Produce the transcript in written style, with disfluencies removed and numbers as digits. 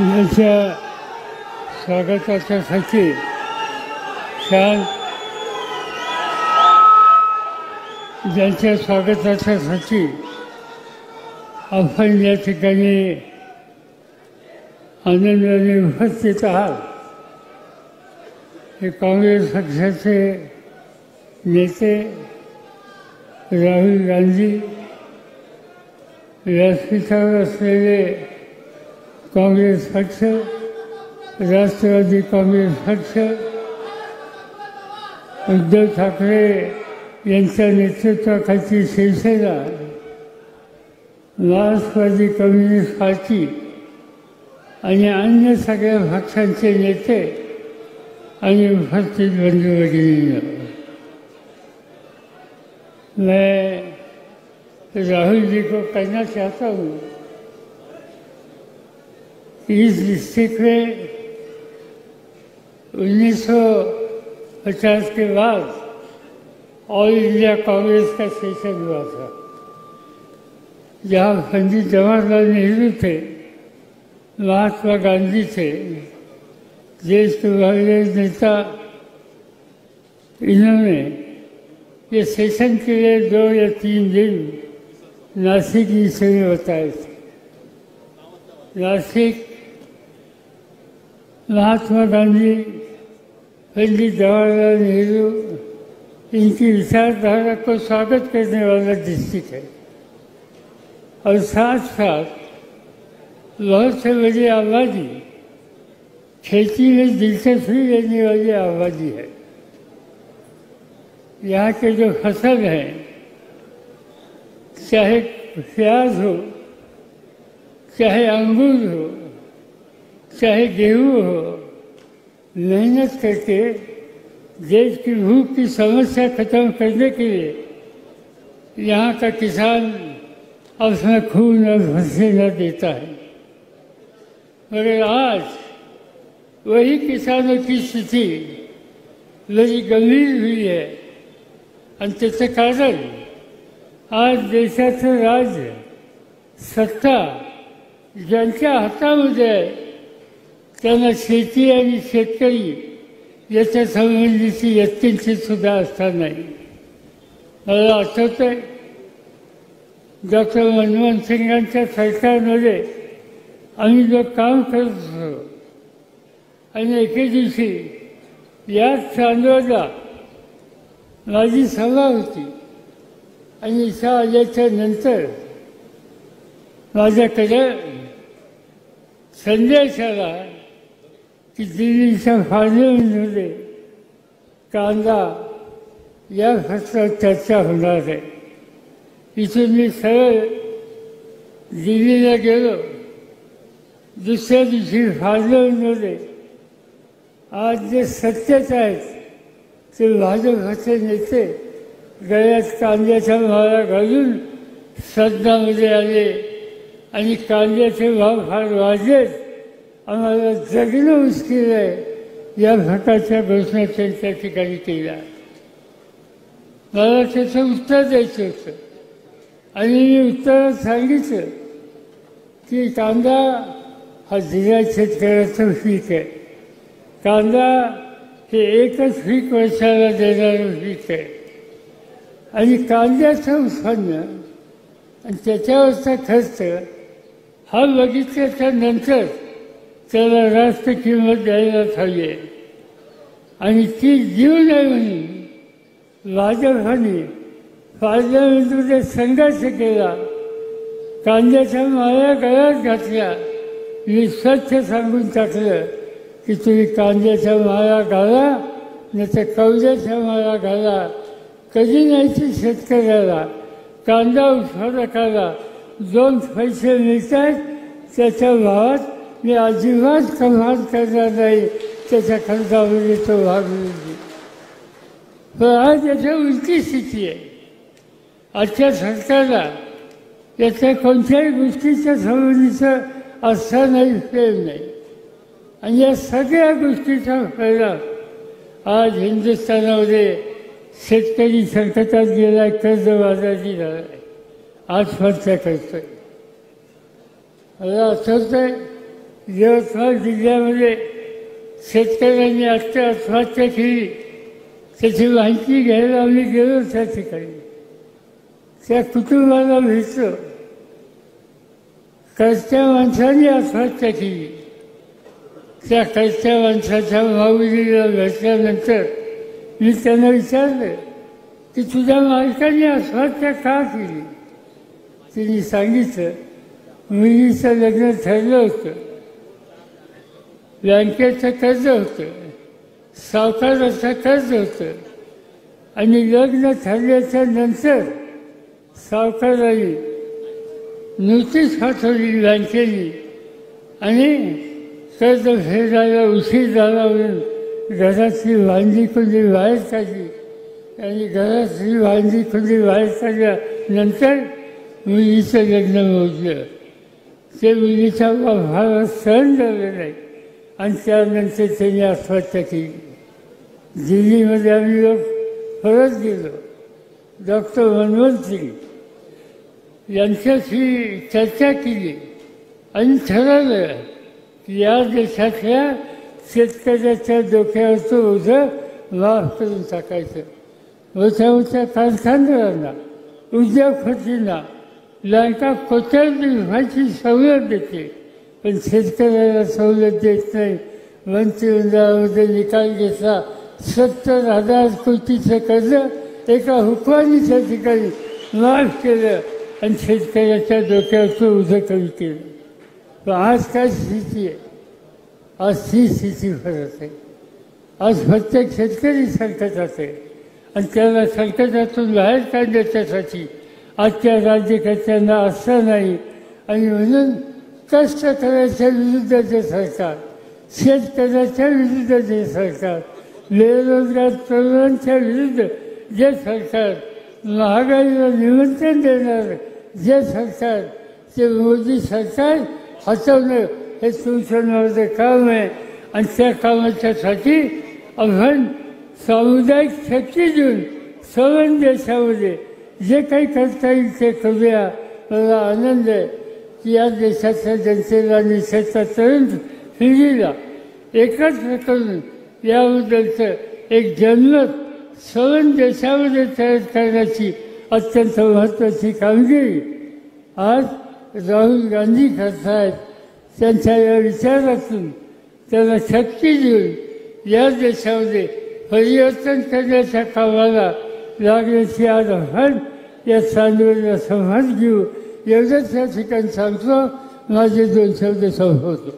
याच्या स्वागतासाठी छान ज्यांच्या स्वागतासाठी आपण या ठिकाणी आनंदाने उपस्थित आहात हे काँग्रेस पक्षाचे नेते राहुल गांधी, व्यासपीठावर असलेले काँग्रेस पक्ष, राष्ट्रवादी काँग्रेस पक्ष, उद्धव ठाकरे यांच्या नेतृत्वाखालची शिवसेना, मार्क्सवादी कम्युनिस्ट पार्टी आणि अन्य सगळ्या पक्षांचे नेते आणि उपस्थित बंधू भगिनींनो, मैं राहुल जी को कहना चाहता हूँ इस डिस्ट्रिक्ट में 1950 के बाद ऑल इंडिया कांग्रेस का सेशन हुआ था, जहाँ पंडित जवाहरलाल नेहरू थे, महात्मा गांधी थे, देश के बड़े नेता। इन्होंने ये सेशन के लिए 2 या 3 दिन नासिक में बताए थे। नासिक महात्मा गांधी, पंडित जवाहरलाल नेहरू, इनकी विचारधारा को स्वागत करने वाला डिस्ट्रिक्ट है और साथ साथ बहुत से बड़ी आबादी खेती में दिलचस्पी लेने वाली आबादी है। यहाँ के जो फसल हैं, चाहे प्याज हो, चाहे अंगूर हो, चाहे गेहूँ हो, मेहनत करके देश की भूख की समस्या खत्म करने के लिए यहाँ का किसान अपना खून और पसीना देता है। मगर आज वही किसानों की स्थिति बड़ी गंभीर हुई है। अंततः कारण आज देशाचं राज्य, सत्ता ज्यांच्या हातामध्ये आहे त्यांना शेती आणि शेतकरी याच्या संबंधीची यत्किंचित सुद्धा असता नाही। मला आठवतंय डॉक्टर मनमोहन सिंगांच्या सरकारमध्ये आम्ही जो काम करत होतो आणि एके दिवशी याच चांदवडला माझी सभा होती आणि इथं आल्याच्या नंतर माझ्याकडे संदेश आला की दिल्लीच्या पार्लमेंटमध्ये कांदा या फसलावर चर्चा होणार आहे। इथून मी सरळ दिल्लीला गेलो। दुसऱ्या दिवशी पार्लमेंटमध्ये आज जे सत्तेत आहेत ते भाजपचे नेते गळ्यात कांद्याच्या माळा घालून सदनामध्ये आले आणि कांद्याचे भाव फार वाढलेत, आम्हाला जगणं मुश्किल आहे या प्रकारच्या घोषणा त्यांच्या ठिकाणी केल्या। मला त्याचं उत्तर द्यायचं होतं आणि मी उत्तरात सांगितलं की कांदा हा जिल्हा शेतकऱ्याचं पीक आहे। कांदा हे एकच पीक वर्षाला देणारं पीक आहे आणि कांद्याचं उत्पन्न आणि त्याच्यावरचा खर्च हा बघितल्याच्या नंतर त्याला रास्त किंमत द्यायलाच हवी आहे आणि ती देऊ नये म्हणून भाजपने पार्लमेंटमध्ये संघर्ष केला, कांद्याच्या माळ्या गळ्यात घातल्या। मी स्वच्छ सांगून टाकलं की तुम्ही कांद्याच्या माळा घाला नाही तर कवड्याच्या माळा घाला, कधी नाही की शेतकऱ्याला, कांदा उत्पादकाला 2 पैसे मिळत आहेत त्याच्या भावात मी अजिबात कमाल करणार नाही, त्याच्या खर्चामध्ये तो भाग मिळतो। पण आज याच्या उलटी स्थिती आहे। आजच्या सरकारला याच्या कोणत्याही गोष्टीच्या संबंधीचं आस्था नाही, प्रेम नाही आणि या सगळ्या गोष्टीचा परिणाम आज हिंदुस्थानामध्ये शेतकरी संकटात गेला, कर्जबाजारी झाला, आत्महत्या करतोय। मला आठवतंय यवतमाळ जिल्ह्यामध्ये शेतकऱ्यांनी आत्महत्या केली, त्याची माहिती घ्यायला आम्ही गेलो त्या ठिकाणी. त्या कुटुंबाला भेटलो. कळत्या माणसाने आत्महत्या केली. त्या कळत्या माणसाच्या माऊलीला भेटल्यानंतर मी त्यांना विचारलं की तुझ्या मालकाने आत्महत्या का केली. तिने सांगितलं, मुलीचं लग्न ठरलं होतं, बँकेचं कर्ज होतं, सावकाराचं कर्ज होतं आणि लग्न ठरल्याच्या नंतर सावकाराने नोटीस पाठवली बँकेने आणि कर्ज फेडायला उशीर झाला म्हणून घरातली भांडी कुंडी बाहेर काढली आणि घरातली भांडी कुंडी बाहेर काढल्यानंतर मुलीचं लग्न मोडलं. ते मुलीच्या बापाला सहन झालं नाही आणि त्यानंतर त्यांनी आत्महत्या केली. दिल्लीमध्ये आम्ही लोक परत गेलो. डॉक्टर मनमोहन सिंग यांच्याशी चर्चा केली आणि ठरवलं की या देशातल्या शेतकऱ्याच्या डोक्यावरचं ओझं माफ करून टाकायचं. मोठ्या मोठ्या कारखानदारांना, उद्योगपतींना बँका कोट्यावधी व्हायची सवलत देते, पण शेतकऱ्याला सवलत देत नाही. मंत्रिमंडळामध्ये निकाल घेतला, 70,000 कोटीचं कर्ज एका हुकमानीच्या ठिकाणी माफ केलं आणि शेतकऱ्याच्या डोक्यावरचं ओझं कमी केलं. पण आज काय स्थिती आहे? आज ही स्थिती फरक आहे. आज प्रत्येक शेतकरी संकटात आहे आणि त्याला संकटातून बाहेर काढण्यासाठी आजच्या राज्यकर्त्यांना असं नाही. आणि म्हणून कष्ट करायच्या विरुद्धचे सरकार, शेतकऱ्याच्या विरुद्ध जे सरकार, बेरोजगार तरुणांच्या विरुद्ध जे सरकार, महागाईला निमंत्रण देणार जे सरकार, ते मोदी सरकार हटवणं हे तुमच्या नावाचं काम आहे. आणि त्या कामाच्यासाठी आपण सामुदायिक शक्ती देऊन सर्व देशामध्ये जे काही करता येईल ते करूया. मला आनंद आहे की या देशाच्या जनतेला आणि देशाच्या तरुण पिढीला एकत्र करून याबद्दलचं एक जनमत सर्व देशामध्ये तयार करण्याची अत्यंत महत्त्वाची कामगिरी आज राहुल गांधी करतायत. त्यांच्या या विचारातून त्याला शक्ती देऊन या देशामध्ये परिवर्तन करण्याच्या कामाला लागण्याची आज आपण या चांदवडला समाज घेऊ. एवढंच या ठिकाणी सांगतो. माझे 2 शब्द संपवतो.